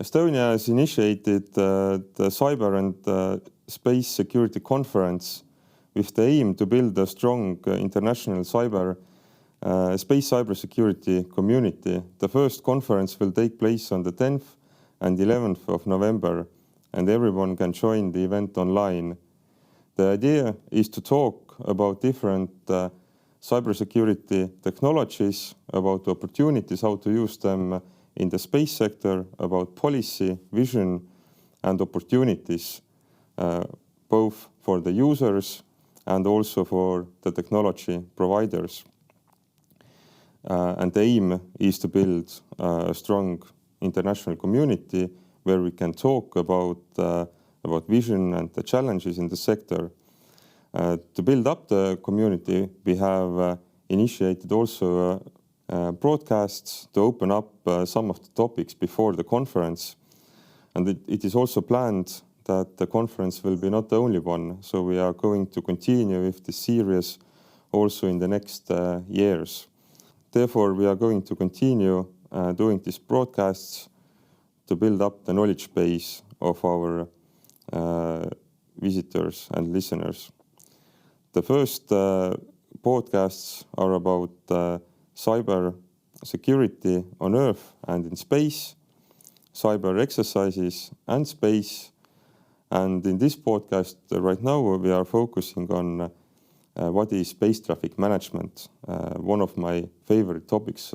Estonia has initiated the Cyber and Space Security Conference with the aim to build a strong international space cybersecurity community. The first conference will take place on the 10th and 11th of November, and everyone can join the event online. The idea is to talk about different cybersecurity technologies, about opportunities, how to use them in the space sector, about policy, vision, and opportunities, both for the users and also for the technology providers. And the aim is to build a strong international community where we can talk about vision and the challenges in the sector. To build up the community, we have initiated also broadcasts to open up some of the topics before the conference. And it is also planned that the conference will be not the only one. So we are going to continue with this series also in the next years. Therefore, we are going to continue doing these broadcasts to build up the knowledge base of our visitors and listeners. The first podcasts are about cyber security on Earth and in space, cyber exercises and space. And in this podcast right now, we are focusing on what is space traffic management, one of my favorite topics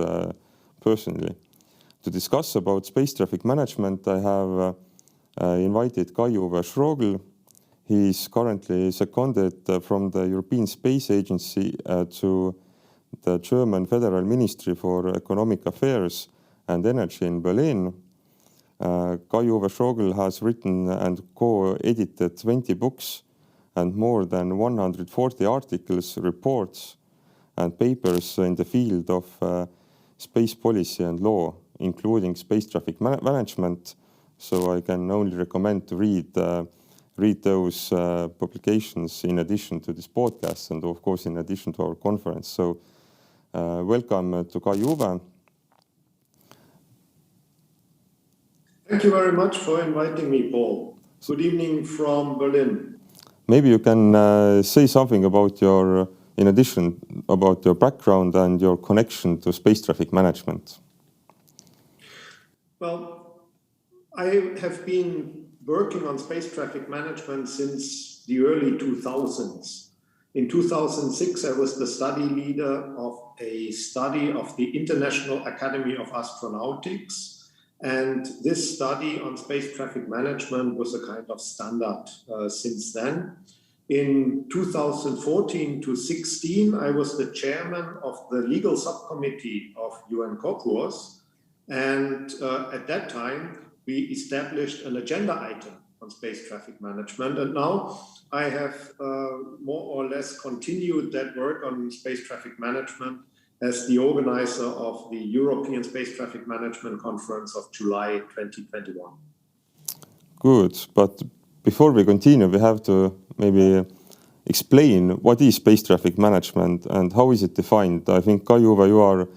personally. To discuss about space traffic management, I have invited Kai-Uwe Schrogl. He is currently seconded from the European Space Agency to the German Federal Ministry for Economic Affairs and Energy in Berlin. Kai-Uwe Schrogl has written and co-edited 20 books and more than 140 articles, reports, and papers in the field of space policy and law, including space traffic management. So I can only recommend to read those publications in addition to this podcast and, of course, in addition to our conference. So welcome to Kai-Uwe. Thank you very much for inviting me, Paul. Good evening from Berlin. Maybe you can say something about in addition, about your background and your connection to space traffic management. Well, I have been working on space traffic management since the early 2000s. In 2006, I was the study leader of a study of the International Academy of Astronautics. And this study on space traffic management was a kind of standard since then. In 2014 to 16, I was the chairman of the legal subcommittee of UN COCUOS. And at that time, we established an agenda item on space traffic management. And now I have more or less continued that work on space traffic management as the organizer of the European Space Traffic Management Conference of July 2021. Good, but before we continue, we have to maybe explain what is space traffic management and how is it defined. I think, Kai-Uwe, you are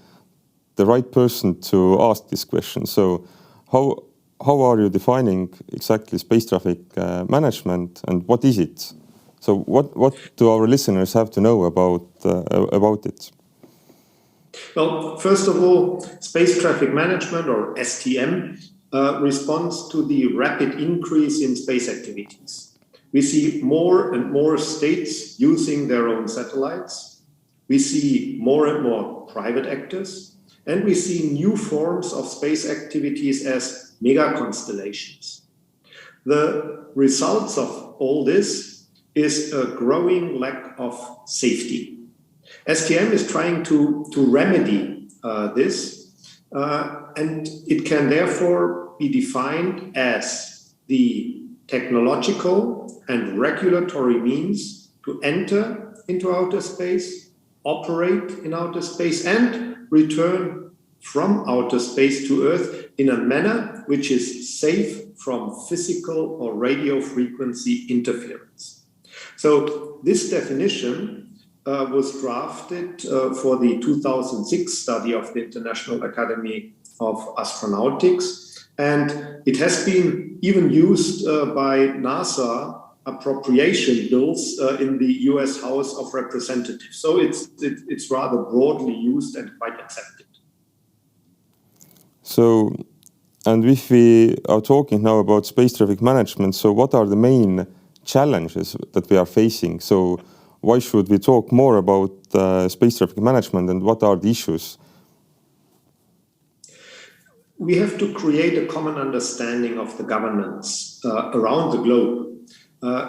the right person to ask this question. So how are you defining exactly space traffic management and what is it? So what do our listeners have to know about it? Well, first of all, space traffic management, or STM, responds to the rapid increase in space activities. We see more and more states using their own satellites. We see more and more private actors. And we see new forms of space activities as mega constellations. The results of all this is a growing lack of safety. STM is trying to remedy this, and it can therefore be defined as the technological and regulatory means to enter into outer space, operate in outer space, and return from outer space to Earth in a manner which is safe from physical or radio frequency interference. So this definition was drafted for the 2006 study of the International Academy of Astronautics, And it has been even used by NASA appropriation bills in the US House of Representatives. So it's rather broadly used and quite accepted. So, and if we are talking now about space traffic management, so what are the main challenges that we are facing? So why should we talk more about space traffic management and what are the issues? We have to create a common understanding of the governance around the globe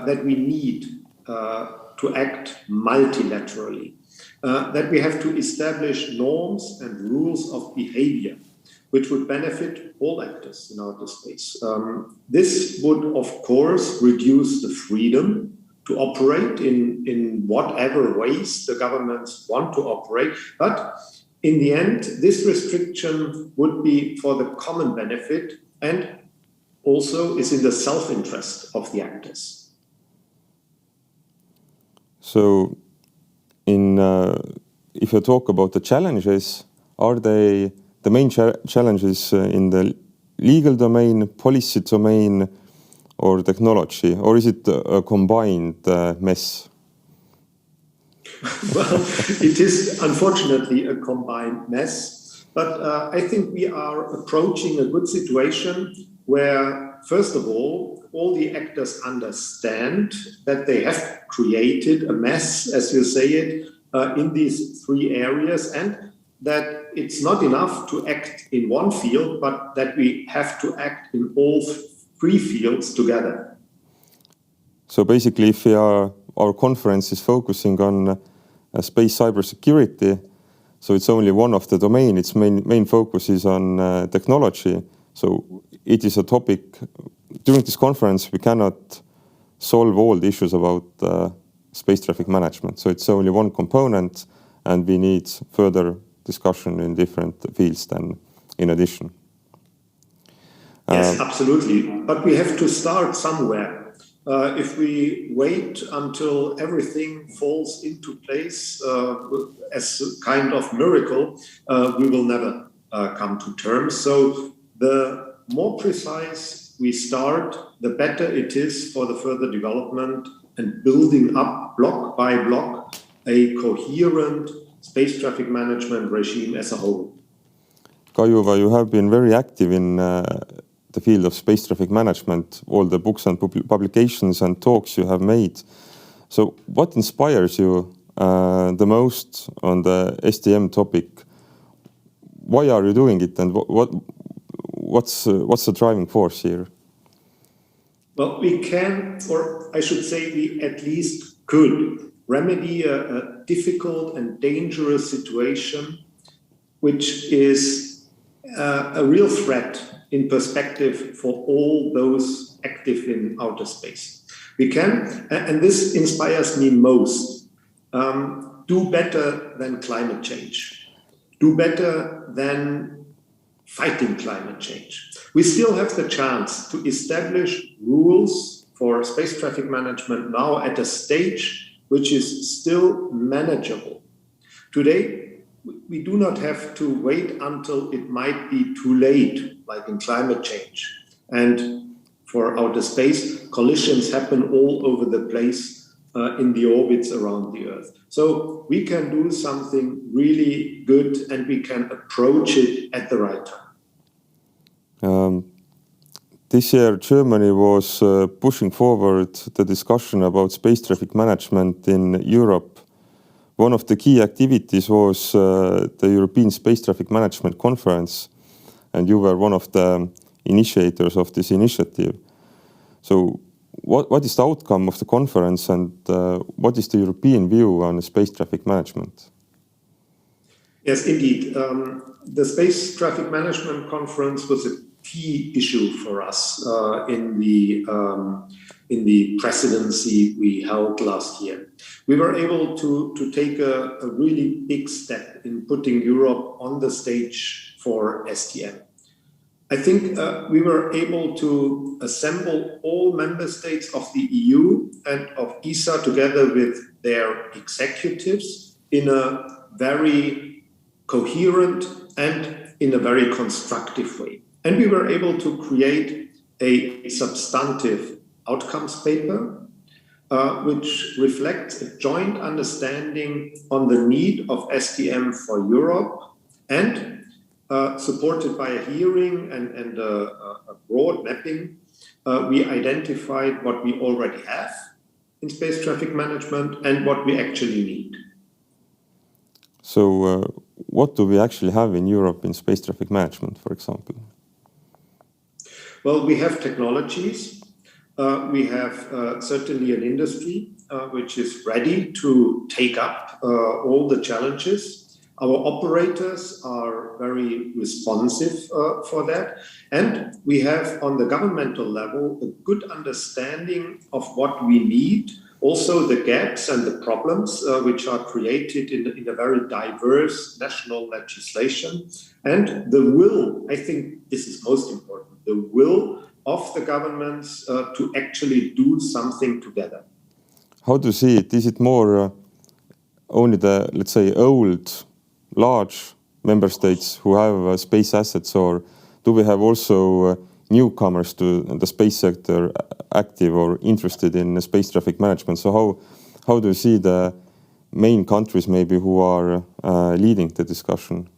that we need to act multilaterally, that we have to establish norms and rules of behavior which would benefit all actors in outer space. This would, of course, reduce the freedom to operate in whatever ways the governments want to operate, but in the end, this restriction would be for the common benefit and also is in the self-interest of the actors. So, if you talk about the challenges, are they the main challenges in the legal domain, policy domain, or technology, or is it a combined mess? Well, it is unfortunately a combined mess, but I think we are approaching a good situation where, first of all the actors understand that they have created a mess, as you say it, in these three areas, and that it's not enough to act in one field, but that we have to act in all three fields together. So basically, if our conference is focusing on space cybersecurity, so it's only one of the domain. Its main focus is on technology. So it is a topic. During this conference, we cannot solve all the issues about space traffic management. So it's only one component, and we need further discussion in different fields then in addition. Yes, absolutely. But we have to start somewhere. If we wait until everything falls into place as a kind of miracle, we will never come to terms. So the more precise we start, the better it is for the further development and building up block by block a coherent space traffic management regime as a whole. Kai-Uwe, you have been very active in the field of space traffic management, all the books and publications and talks you have made. So what inspires you the most on the STM topic? Why are you doing it, and what's the driving force here? Well, we can, or I should say we at least could, remedy a difficult and dangerous situation, which is a real threat in perspective for all those active in outer space. We can, and this inspires me most, do better than climate change, do better than fighting climate change. We still have the chance to establish rules for space traffic management now at a stage which is still manageable. Today, we do not have to wait until it might be too late, like in climate change. And for outer space, collisions happen all over the place in the orbits around the Earth. So we can do something really good and we can approach it at the right time. This year, Germany was pushing forward the discussion about space traffic management in Europe. One of the key activities was the European Space Traffic Management Conference, and you were one of the initiators of this initiative. So what is the outcome of the conference, and what is the European view on space traffic management? Yes, indeed. The Space Traffic Management Conference was a key issue for us in the presidency we held last year. We were able to take a really big step in putting Europe on the stage for STM. I think we were able to assemble all member states of the EU and of ESA together with their executives in a very coherent and in a very constructive way. And we were able to create a substantive outcomes paper, which reflects a joint understanding on the need of STM for Europe, and supported by a hearing and a broad mapping, we identified what we already have in space traffic management and what we actually need. So what do we actually have in Europe in space traffic management, for example? Well, we have technologies. We have certainly an industry which is ready to take up all the challenges. Our operators are very responsive for that. And we have on the governmental level a good understanding of what we need, also the gaps and the problems which are created in a very diverse national legislation. And the will, I think this is most important, the will of the governments to actually do something together. How do you see it? Is it more only the, let's say, old, large member states who have space assets, or do we have also newcomers to the space sector active or interested in space traffic management? So how do you see the main countries maybe who are leading the discussion?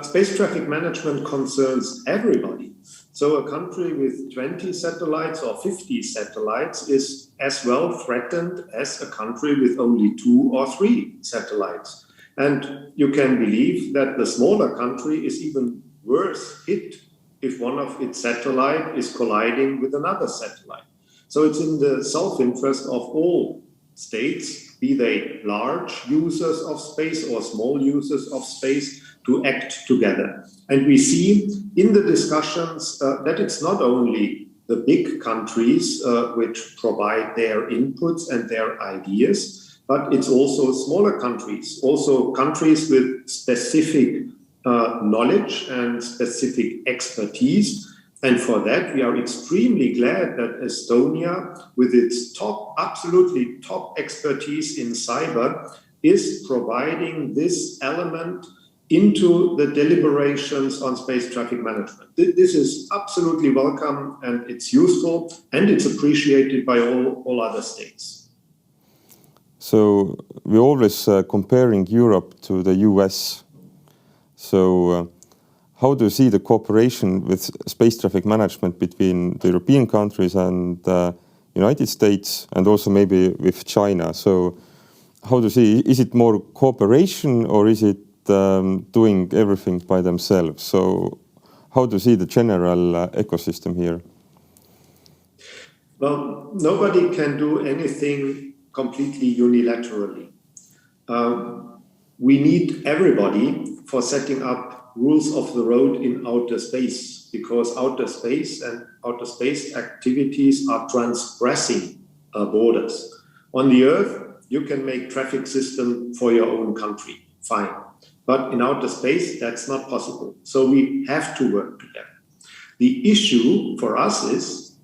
Space traffic management concerns everybody. So a country with 20 satellites or 50 satellites is as well threatened as a country with only 2 or 3 satellites. And you can believe that the smaller country is even worse hit if one of its satellites is colliding with another satellite. So it's in the self-interest of all states, be they large users of space or small users of space, to act together. And we see in the discussions that it's not only the big countries which provide their inputs and their ideas, but it's also smaller countries, also countries with specific knowledge and specific expertise. And for that, we are extremely glad that Estonia, with its absolutely top expertise in cyber, is providing this element into the deliberations on space traffic management. This is absolutely welcome, and it's useful, and it's appreciated by all other states. So we're always comparing Europe to the US. So how do you see the cooperation with space traffic management between the European countries and the United States, and also maybe with China? So how do you see, is it more cooperation, or is it doing everything by themselves? So how do you see the general ecosystem here? Well, nobody can do anything completely unilaterally. We need everybody for setting up rules of the road in outer space, because outer space and outer space activities are transgressing borders. On the Earth, you can make traffic system for your own country, fine. But in outer space, that's not possible. So we have to work together. The issue for us is,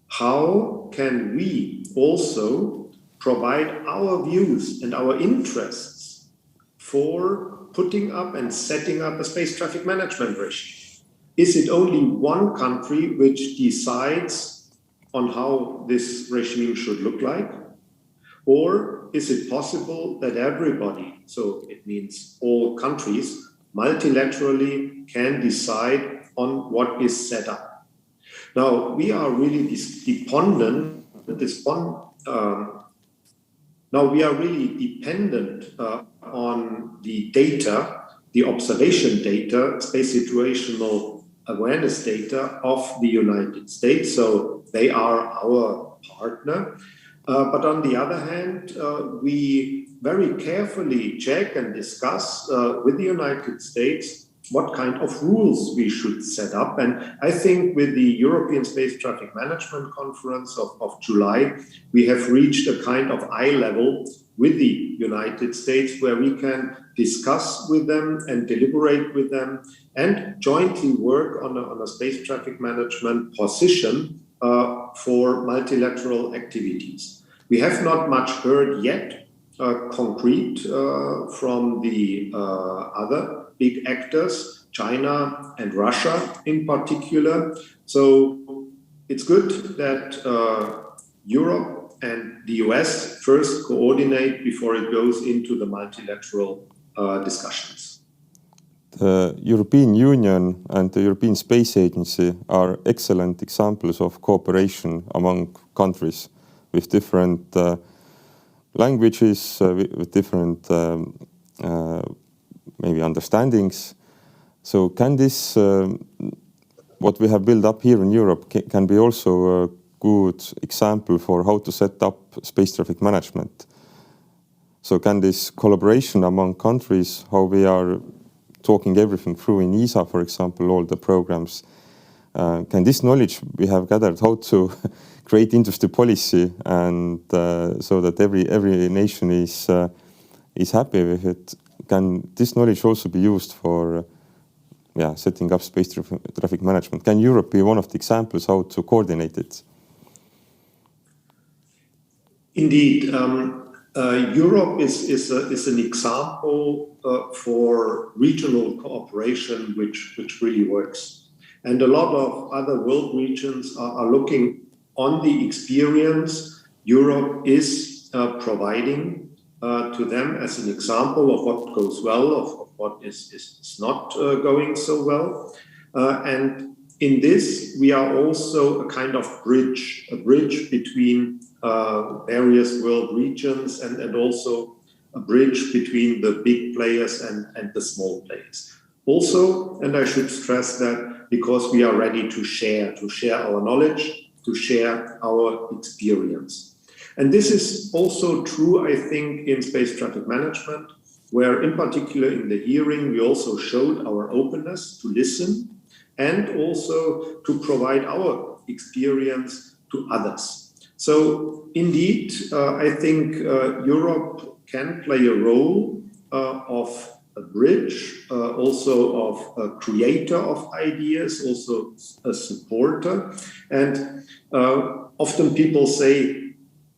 how can we also provide our views and our interests for putting up and setting up a space traffic management regime? Is it only one country which decides on how this regime should look like? Or is it possible that everybody, so it means all countries, multilaterally can decide on what is set up? Now, we are really dependent on the data, the observation data, space situational awareness data of the United States. So they are our partner. But on the other hand, we very carefully check and discuss with the United States what kind of rules we should set up. And I think with the European Space Traffic Management Conference of July, we have reached a kind of eye level with the United States where we can discuss with them and deliberate with them and jointly work on a space traffic management position for multilateral activities. We have not much heard yet concrete from the other big actors. China and Russia in particular. So it's good that Europe and the US first coordinate before it goes into the multilateral discussions. The European Union and the European Space Agency are excellent examples of cooperation among countries with different languages, with different maybe understandings. So can this, what we have built up here in Europe, can be also a good example for how to set up space traffic management? So can this collaboration among countries, how we are talking everything through in ESA, for example, all the programs, can this knowledge we have gathered how to create industry policy and so that every nation is happy with it? Can this knowledge also be used for setting up space traffic management? Can Europe be one of the examples how to coordinate it? Indeed, Europe is an example for regional cooperation which really works. And a lot of other world regions are looking on the experience Europe is providing to them as an example of what goes well, of what is not going so well. And in this, we are also a kind of bridge between various world regions and also a bridge between the big players and the small players. Also, and I should stress that because we are ready to share our knowledge, to share our experience. And this is also true, I think, in space traffic management, where in particular in the hearing, we also showed our openness to listen and also to provide our experience to others. So indeed, I think Europe can play a role of a bridge, also of a creator of ideas, also a supporter. And often people say,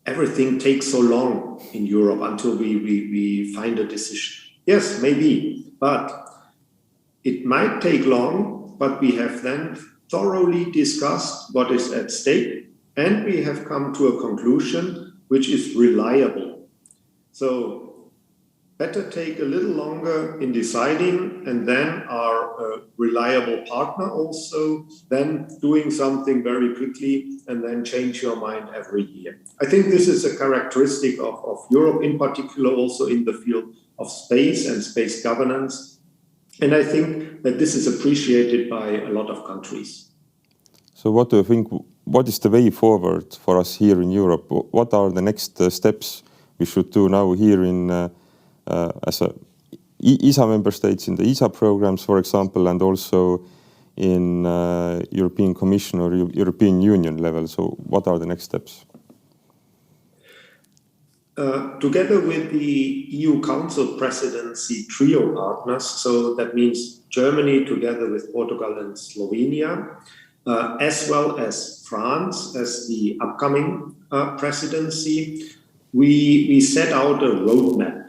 everything takes so long in Europe until we find a decision. Yes, maybe, but it might take long, but we have then thoroughly discussed what is at stake, and we have come to a conclusion which is reliable. So better take a little longer in deciding and then are a reliable partner also than doing something very quickly and then change your mind every year. I think this is a characteristic of Europe, in particular also in the field of space and space governance. And I think that this is appreciated by a lot of countries. So what do you think, what is the way forward for us here in Europe? What are the next steps we should do now here in as a ESA member states in the ESA programs, for example, and also in European Commission or European Union level? So what are the next steps? Together with the EU Council presidency trio partners, so that means Germany together with Portugal and Slovenia, as well as France as the upcoming presidency, we set out a roadmap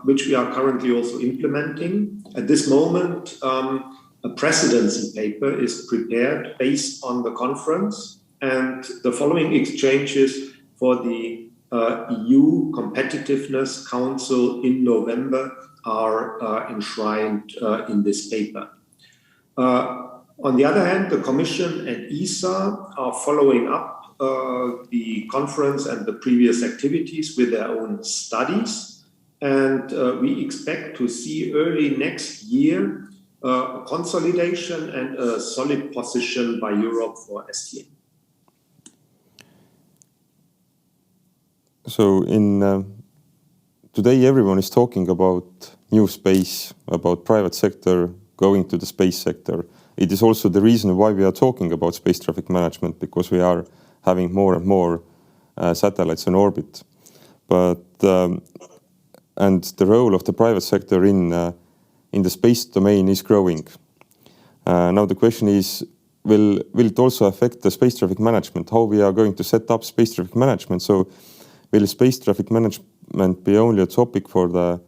which we are currently also implementing. At this moment, a presidency paper is prepared based on the conference, and the following exchanges for the EU Competitiveness Council in November are enshrined in this paper. On the other hand, the Commission and ESA are following up the conference and the previous activities with their own studies. And we expect to see early next year a consolidation and a solid position by Europe for STM. So today everyone is talking about new space, about private sector going to the space sector. It is also the reason why we are talking about space traffic management, because we are having more and more satellites in orbit. But and the role of the private sector in the space domain is growing. Now the question is, will it also affect the space traffic management? How we are going to set up space traffic management? So will space traffic management be only a topic for the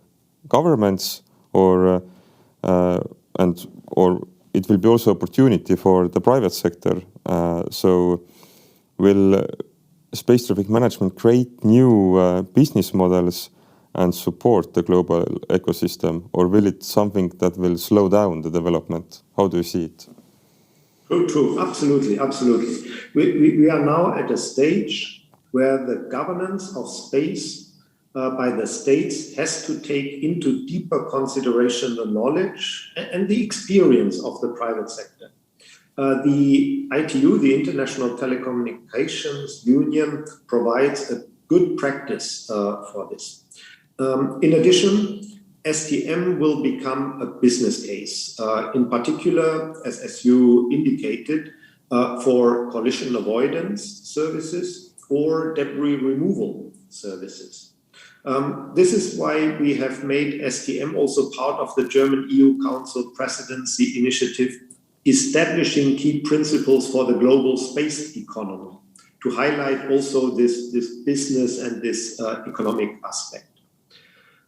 governments, or or it will be also opportunity for the private sector. So will space traffic management create new business models and support the global ecosystem, or will it something that will slow down the development? How do you see it? True. Absolutely. We are now at a stage where the governance of space by the states has to take into deeper consideration the knowledge and the experience of the private sector. The ITU, the International Telecommunications Union, provides a good practice for this. In addition, STM will become a business case, in particular, as you indicated, for collision avoidance services or debris removal services. This is why we have made STM also part of the German EU Council Presidency initiative, establishing key principles for the global space economy, to highlight also this business and this economic aspect.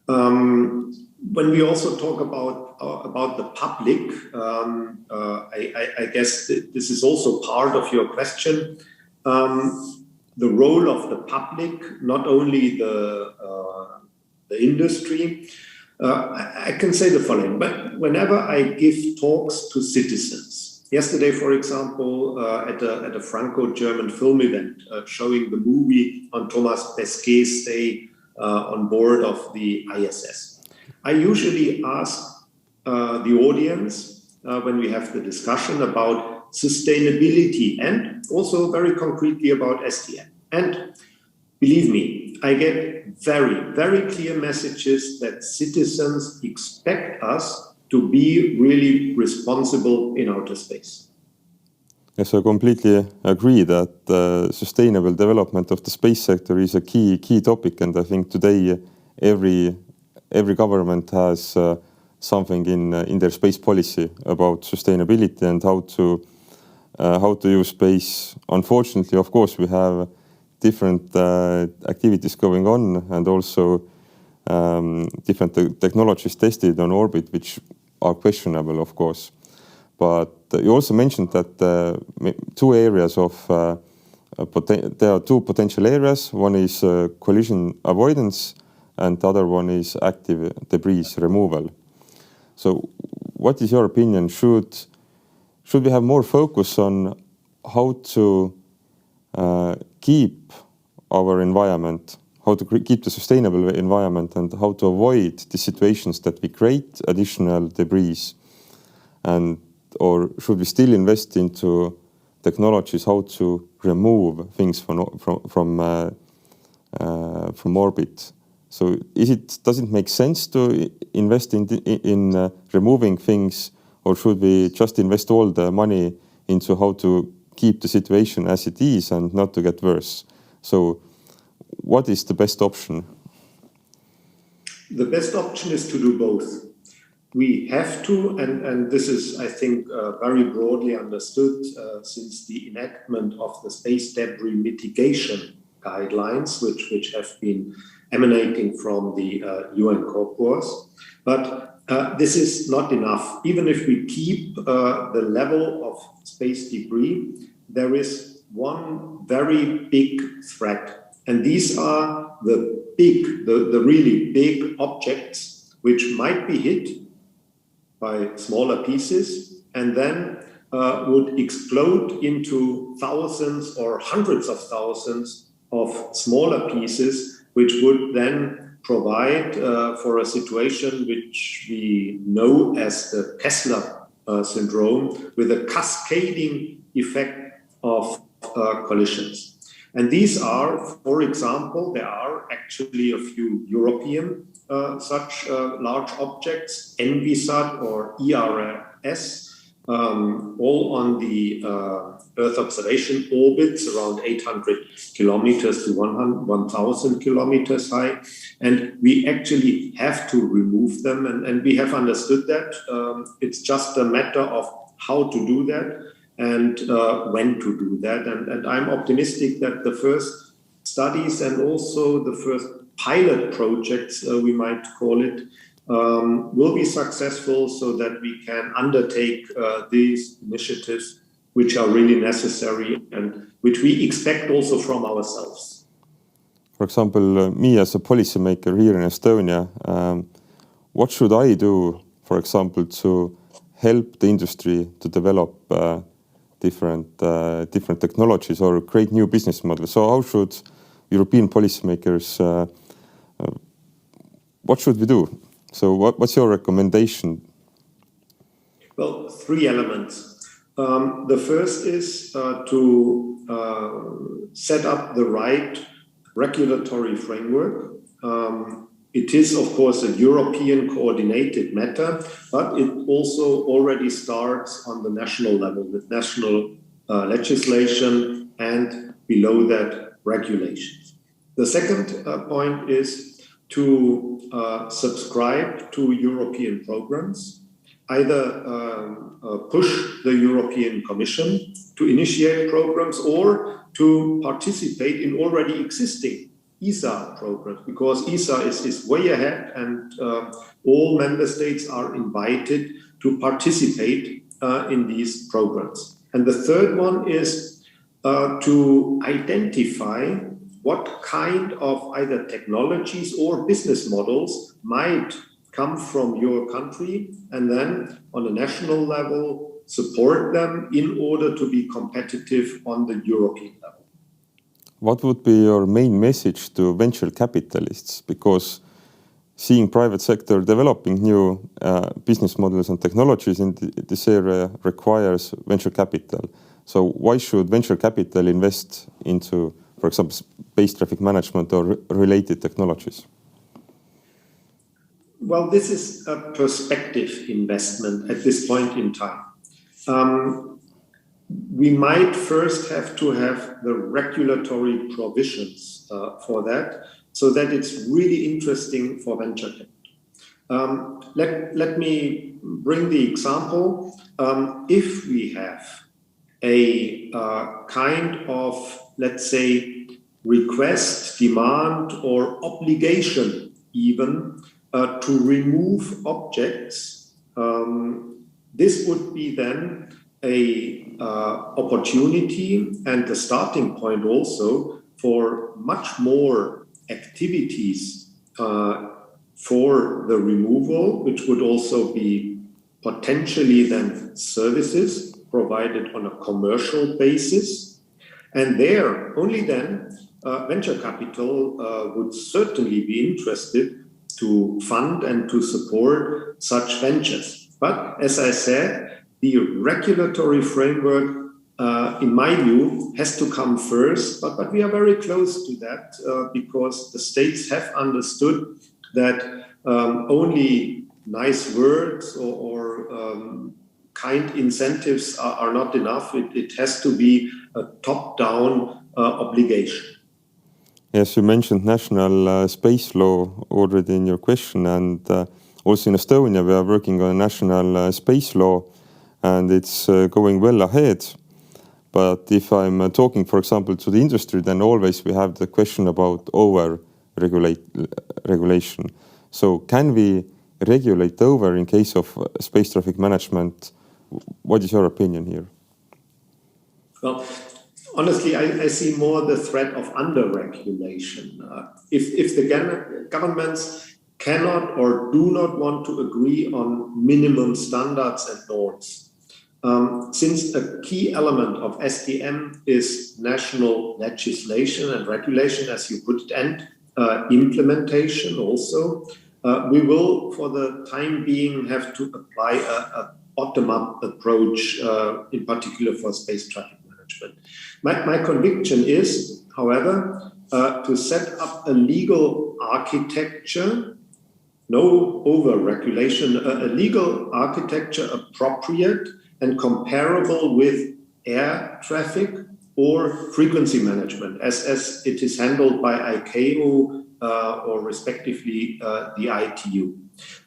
When we also talk about the public, I guess this is also part of your question. The role of the public, not only the industry. I can say the following, but whenever I give talks to citizens, yesterday, for example, at a Franco-German film event showing the movie on Thomas Pesquet's stay on board of the ISS, I usually ask the audience when we have the discussion about sustainability and also very concretely about STM. And believe me, I get very, very clear messages that citizens expect us to be really responsible in outer space. Yes, I completely agree that sustainable development of the space sector is a key topic, and I think today every government has something in their space policy about sustainability and how to use space. Unfortunately, of course, we have different activities going on, and also different technologies tested on orbit, which are questionable, of course. But you also mentioned that two areas there are two potential areas. One is collision avoidance, and the other one is active debris removal. So, what is your opinion? Should we have more focus on how to keep our environment, how to keep the sustainable environment, and how to avoid the situations that we create additional debris? Or should we still invest into technologies how to remove things from orbit? So does it make sense to invest in removing things, or should we just invest all the money into how to keep the situation as it is and not to get worse? So what is the best option? The best option is to do both. We have to, and this is, I think, very broadly understood since the enactment of the space debris mitigation guidelines, which have been emanating from the UN corpus. But this is not enough. Even if we keep the level of space debris, there is one very big threat. And these are the really big objects which might be hit by smaller pieces and then would explode into thousands or hundreds of thousands of smaller pieces, which would then provide for a situation which we know as the Kessler syndrome, with a cascading effect of collisions. And these are, for example, there are actually a few European such large objects, ENVISAT or ERS, all on the Earth observation orbits around 800 kilometers to 1,000 kilometers high. And we actually have to remove them. And we have understood that. It's just a matter of how to do that and when to do that. And I'm optimistic that the first studies and also the first pilot projects, we might call it, will be successful so that we can undertake these initiatives which are really necessary and which we expect also from ourselves. For example, me as a policymaker here in Estonia, what should I do, for example, to help the industry to develop different technologies or create new business models? So how should European policymakers, what should we do? So what's your recommendation? Well, three elements. The first is to set up the right regulatory framework. It is, of course, a European coordinated matter, but it also already starts on the national level with national legislation and below that regulations. The second point is to subscribe to European programs, either push the European Commission to initiate programs or to participate in already existing ESA programs, because ESA is way ahead and all member states are invited to participate in these programs. And the third one is to identify what kind of either technologies or business models might come from your country, and then on a national level support them in order to be competitive on the European level. What would be your main message to venture capitalists? Because seeing private sector developing new business models and technologies in this area requires venture capital. So why should venture capital invest into, for example, space traffic management or related technologies? Well, this is a perspective investment at this point in time. We might first have to have the regulatory provisions for that, so that it's really interesting for venture capital. Let me bring the example. If we have a kind of, let's say, request, demand, or obligation even to remove objects, this would be then a opportunity and the starting point also for much more activities for the removal, which would also be potentially then services provided on a commercial basis. And there, only then, venture capital would certainly be interested to fund and to support such ventures. But as I said, the regulatory framework, in my view, has to come first, but we are very close to that because the states have understood that only nice words or kind incentives are not enough. It has to be a top-down obligation. Yes, you mentioned national space law already in your question, and also in Estonia we are working on a national space law, and it's going well ahead. But if I'm talking, for example, to the industry, then always we have the question about over-regulation. So can we regulate over in case of space traffic management? What is your opinion here? Well, honestly, I see more the threat of under-regulation. If the governments cannot or do not want to agree on minimum standards and norms, since a key element of STM is national legislation and regulation, as you put it, and implementation also, we will, for the time being, have to apply a bottom-up approach, in particular for space traffic management. My conviction is, however, to set up a legal architecture, no over-regulation, a legal architecture appropriate and comparable with air traffic or frequency management, as it is handled by ICAO or respectively the ITU.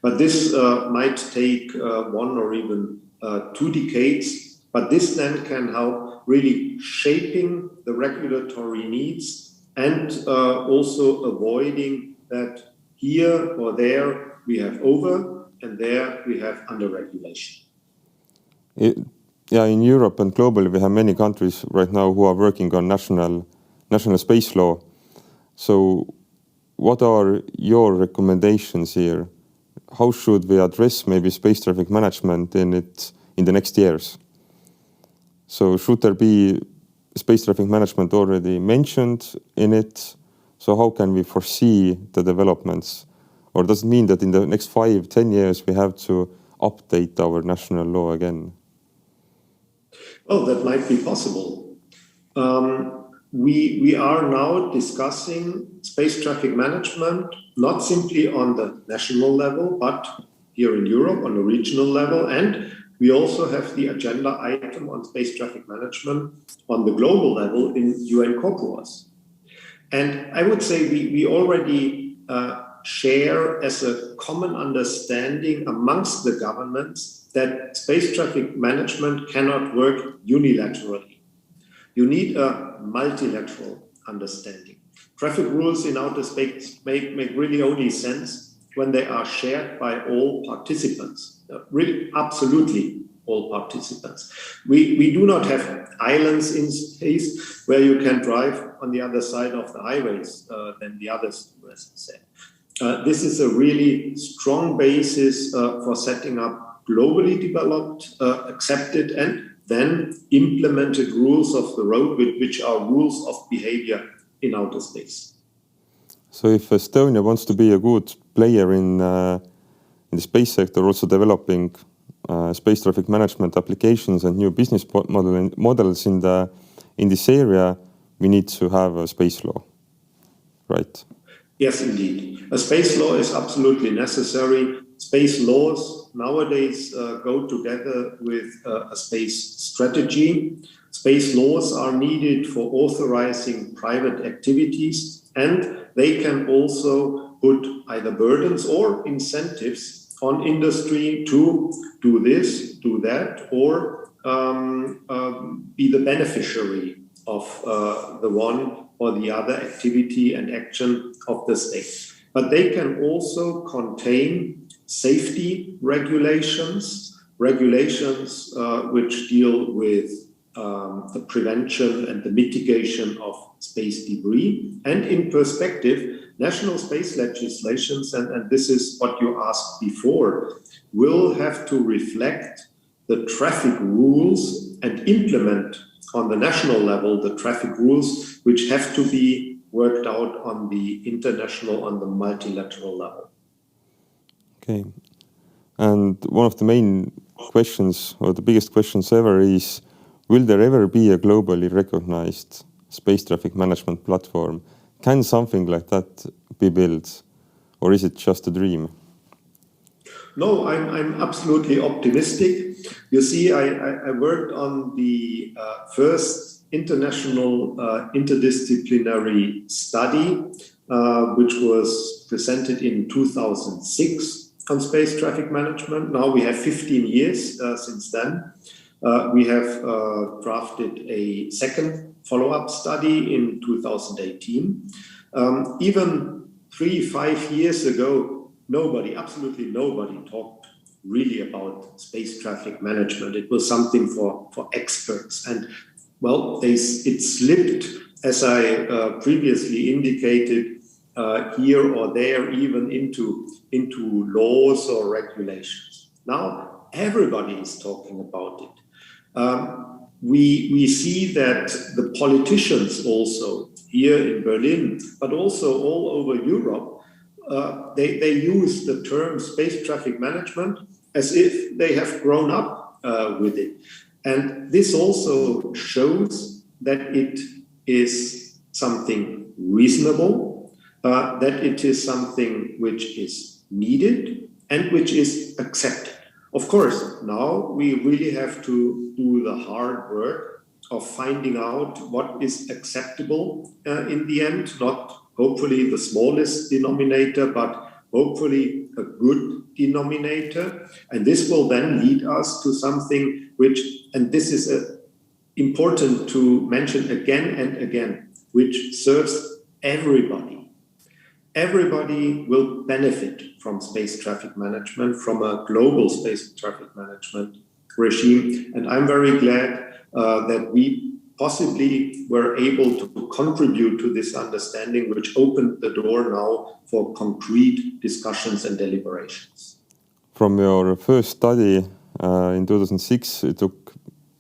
But this might take 1 or even 2 decades, but this then can help really shaping the regulatory needs and also avoiding that here or there we have over, and there we have under regulation. In Europe and globally, we have many countries right now who are working on national space law. So what are your recommendations here? How should we address maybe space traffic management in the next years? So should there be space traffic management already mentioned in it? So how can we foresee the developments? Or does it mean that in the next 5-10 years we have to update our national law again? Oh, that might be possible. We are now discussing space traffic management, not simply on the national level, but here in Europe on a regional level. And we also have the agenda item on space traffic management on the global level in UN COCOAS. And I would say we already share as a common understanding amongst the governments that space traffic management cannot work unilaterally. You need a multilateral understanding. Traffic rules in outer space make really only sense when they are shared by all participants, really absolutely all participants. We do not have islands in space where you can drive on the other side of the highways than the others, as I said. This is a really strong basis for setting up globally developed, accepted, and then implemented rules of the road, which are rules of behavior in outer space. So if Estonia wants to be a good player in the space sector, also developing space traffic management applications and new business models in this area, we need to have a space law, right? Yes, indeed. A space law is absolutely necessary. Space laws nowadays go together with a space strategy. Space laws are needed for authorizing private activities, and they can also put either burdens or incentives on industry to do this, do that, or be the beneficiary of the one or the other activity and action of the state. But they can also contain safety regulations which deal with the prevention and the mitigation of space debris. And in perspective, national space legislations, and this is what you asked before, will have to reflect the traffic rules and implement on the national level the traffic rules which have to be worked out on the international, on the multilateral level. Okay. And one of the main questions, or the biggest questions ever, is will there ever be a globally recognized space traffic management platform? Can something like that be built, or is it just a dream? No, I'm absolutely optimistic. You see, I worked on the first international interdisciplinary study, which was presented in 2006 on space traffic management. Now we have 15 years since then. We have drafted a second follow-up study in 2018. Even 3-5 years ago, absolutely nobody talked really about space traffic management. It was something for experts. And well, it slipped, as I previously indicated, here or there, even into laws or regulations. Now everybody is talking about it. We see that the politicians also here in Berlin, but also all over Europe, they use the term space traffic management as if they have grown up with it. And this also shows that it is something reasonable, that it is something which is needed and which is accepted. Of course, now we really have to do the hard work of finding out what is acceptable in the end, not hopefully the smallest denominator, but hopefully a good denominator. And this will then lead us to something which, and this is important to mention again and again, which serves everybody. everybody will benefit from space traffic management, from a global space traffic management regime. And I'm very glad that we possibly were able to contribute to this understanding, which opened the door now for concrete discussions and deliberations. From your first study in 2006, it took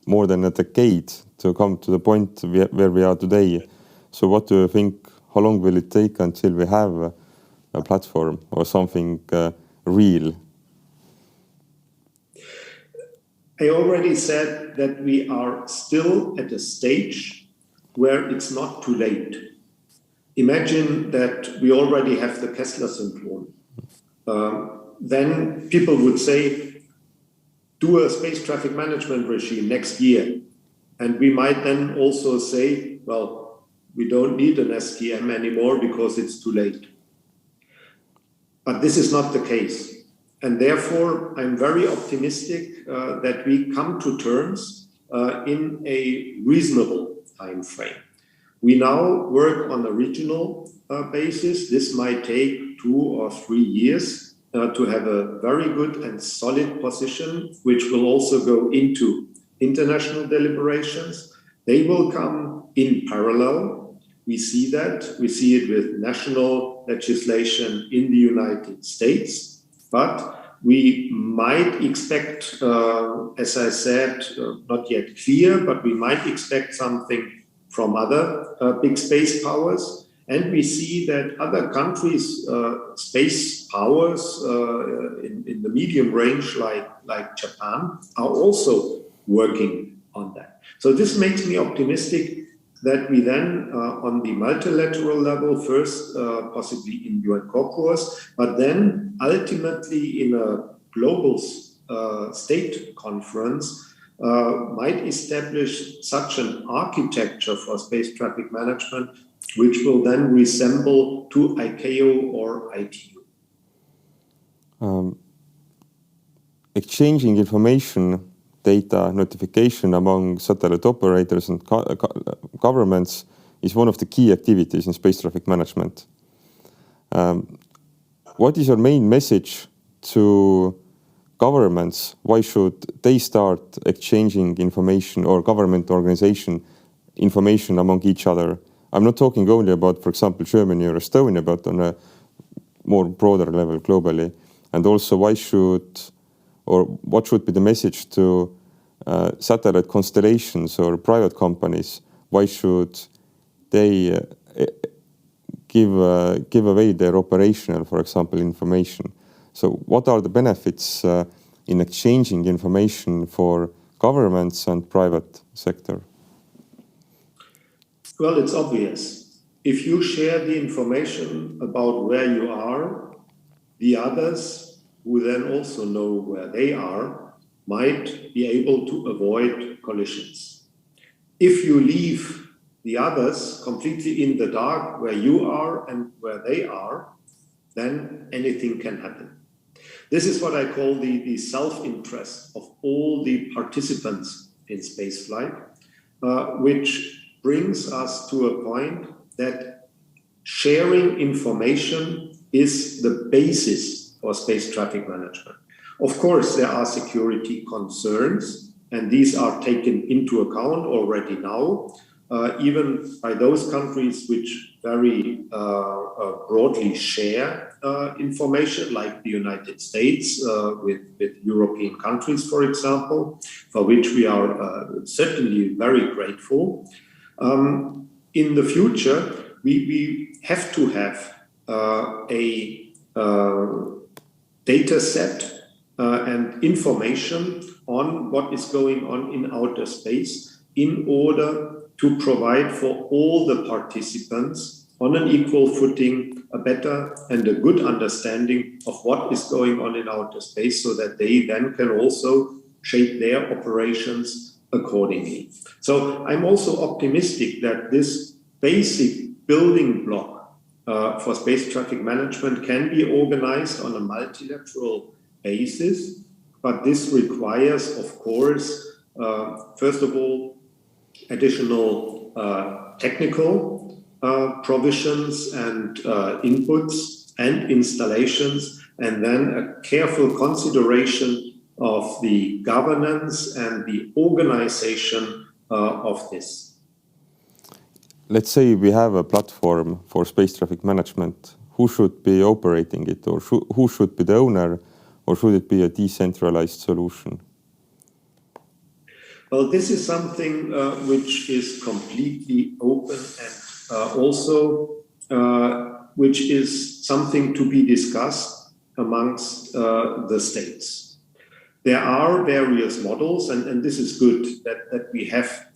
more than a decade to come to the point where we are today. So what do you think, how long will it take until we have a platform or something real? I already said that we are still at a stage where it's not too late. Imagine that we already have the Kessler syndrome. Then people would say, do a space traffic management regime next year. And we might then also say, well, we don't need an STM anymore because it's too late. But this is not the case. And therefore, I'm very optimistic that we come to terms in a reasonable time frame. We now work on a regional basis. This might take 2 or 3 years to have a very good and solid position, which will also go into international deliberations. They will come in parallel. We see that. We see it with national legislation in the United States. But we might expect, as I said, not yet clear, but we might expect something from other big space powers. And we see that other countries, space powers in the medium range, like Japan, are also working on that. So this makes me optimistic that we then, on the multilateral level, first possibly in UN caucus, but then ultimately in a global state conference, might establish such an architecture for space traffic management, which will then resemble to ICAO or ITU. Exchanging information, data notification among satellite operators and governments is one of the key activities in space traffic management. What is your main message to governments? Why should they start exchanging information, or government organization information among each other? I'm not talking only about, for example, Germany or Estonia, but on a more broader level globally. And also, what should be the message to satellite constellations or private companies? Why should they give away their operational, for example, information? So what are the benefits in exchanging information for governments and private sector? Well, it's obvious. If you share the information about where you are, the others, who then also know where they are, might be able to avoid collisions. If you leave the others completely in the dark where you are and where they are, then anything can happen. This is what I call the self-interest of all the participants in spaceflight, which brings us to a point that sharing information is the basis for space traffic management. Of course, there are security concerns, and these are taken into account already now, even by those countries which very broadly share information, like the United States with European countries, for example, for which we are certainly very grateful. In the future, we have to have a data set and information on what is going on in outer space in order to provide for all the participants on an equal footing a better and a good understanding of what is going on in outer space, so that they then can also shape their operations accordingly. So I'm also optimistic that this basic building block for space traffic management can be organized on a multilateral basis, but this requires, of course, first of all, additional technical provisions and inputs and installations, and then a careful consideration of the governance and the organization of this. Let's say we have a platform for space traffic management. Who should be operating it, or who should be the owner, or should it be a decentralized solution? Well, this is something which is completely open and also which is something to be discussed amongst the states. There are various models, and this is good that we have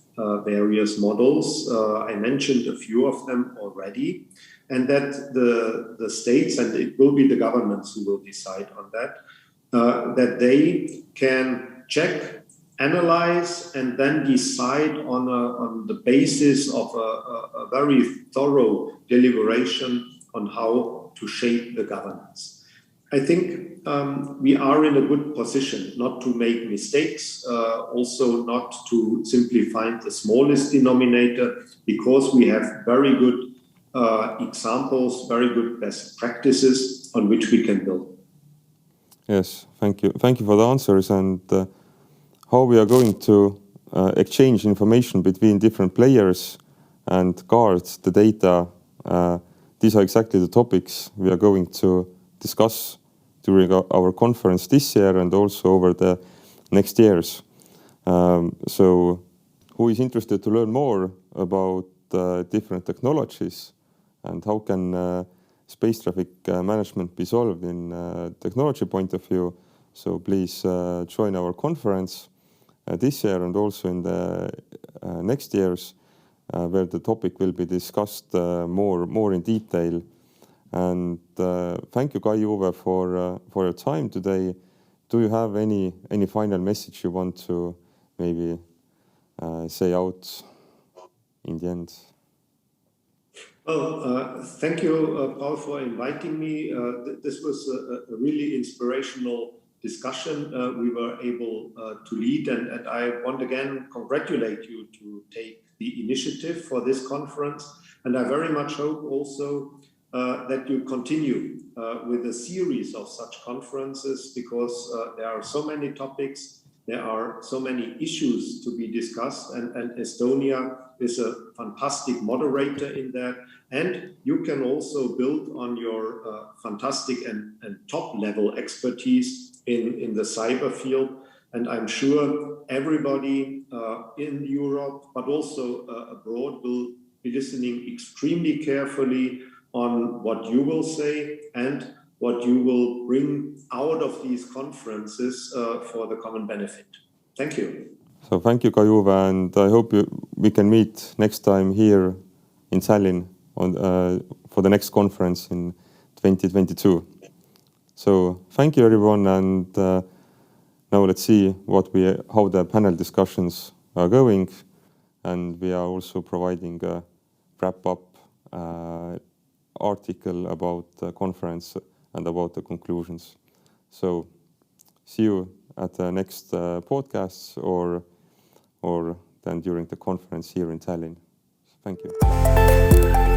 various models. I mentioned a few of them already, and that the states, and it will be the governments who will decide on that, that they can check, analyze, and then decide on the basis of a very thorough deliberation on how to shape the governance. I think we are in a good position not to make mistakes, also not to simply find the smallest denominator, because we have very good examples, very good best practices on which we can build. Yes, thank you. Thank you for the answers. And how we are going to exchange information between different players and guard the data, these are exactly the topics we are going to discuss during our conference this year and also over the next years. So who is interested to learn more about different technologies and how can space traffic management be solved in technology point of view, so please join our conference this year and also in the next years, where the topic will be discussed more in detail. And thank you, Kai-Uwe, for your time today. Do you have any final message you want to maybe say out in the end? Well, thank you, Paul, for inviting me. This was a really inspirational discussion we were able to lead, and I want again congratulate you to take the initiative for this conference. And I very much hope also that you continue with a series of such conferences, because there are so many topics, there are so many issues to be discussed, and Estonia is a fantastic moderator in that. And you can also build on your fantastic and top-level expertise in the cyber field. And I'm sure everybody in Europe, but also abroad, will be listening extremely carefully on what you will say and what you will bring out of these conferences for the common benefit. Thank you. So thank you, Kai-Uwe, and I hope we can meet next time here in Tallinn for the next conference in 2022. So thank you, everyone, and now let's see how the panel discussions are going, and we are also providing a wrap-up article about the conference and about the conclusions. So see you at the next podcasts or then during the conference here in Tallinn. Thank you.